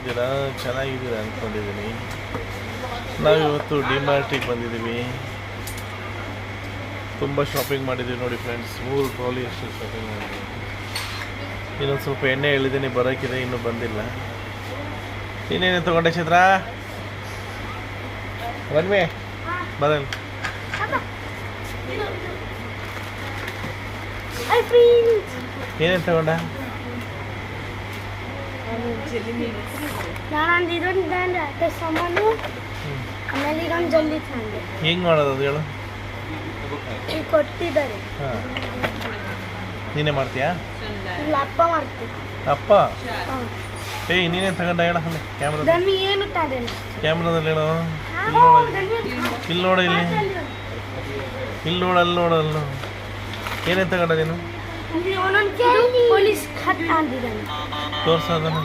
ಹೇಗಿದ್ದೀರಾ? ಚೆನ್ನಾಗಿದ್ದೀರಾ ಅಂದ್ಕೊಂಡಿದ್ದೀನಿ. ನಾವಿವತ್ತು ಡಿಮಾರ್ಟಿಗೆ ಬಂದಿದ್ದೀವಿ. ತುಂಬ ಶಾಪಿಂಗ್ ಮಾಡಿದ್ದೀವಿ ನೋಡಿ ಫ್ರೆಂಡ್ಸ್. 3 ಟ್ರಾಲಿ ಅಷ್ಟು ಶಾಪಿಂಗ್ ಮಾಡಿದ್ದೀವಿ. ಇನ್ನೊಂದು ಸ್ವಲ್ಪ ಎಣ್ಣೆ ಹೇಳಿದ್ದೀನಿ, ಬರೋಕ್ಕಿದೆ, ಇನ್ನೂ ಬಂದಿಲ್ಲ. ಇನ್ನೇನು ತೊಗೊಂಡೆ ಚಿತ್ರ? ಬನ್ನಿ ಬರಲ್ಲ. ಏನೇನು ತಗೊಂಡ? ನಾನೊಂದು ಇದೊಂದು ಸಾಮಾನು, ಆಮೇಲೆ ಇದೊಂದು ಜಲ್ದಿ ತಂದೆ. ಹೆಂಗೆ ಮಾಡೋದು ಅದು ಹೇಳು? ಕೊಟ್ಟಿದ್ದಾರೆ. ಹಾಂ, ನೀನೇ ಮಾಡ್ತೀಯಾ? ಇಲ್ಲ, ಅಪ್ಪ ಮಾಡ್ತೀವಿ. ಅಪ್ಪ? ಏಯ್, ನೀನೇನು ತಗೊಂಡ ಹೇಳ? ಅಲ್ಲೇ ಕ್ಯಾಮ್ರಾ, ದಮ್ಮಿ ಏನು ತಂದೆ? ಕ್ಯಾಮ್ರಾದಲ್ಲಿ ಹೇಳು. ಇಲ್ಲಿ ನೋಡು, ಇಲ್ಲಿ ನೋಡು, ಅಲ್ಲಿ ನೋಡು, ಅಲ್ಲಿ ನೋಡು. ಏನೇನು ತಗೊಂಡ ನೀನು? ಒಂದೊಂದು ಪೊಲೀಸ್ ಹಟ್ ಅಂದಿದ್ದಾನೆ. ತೋರ್ಸೋದನ್ನು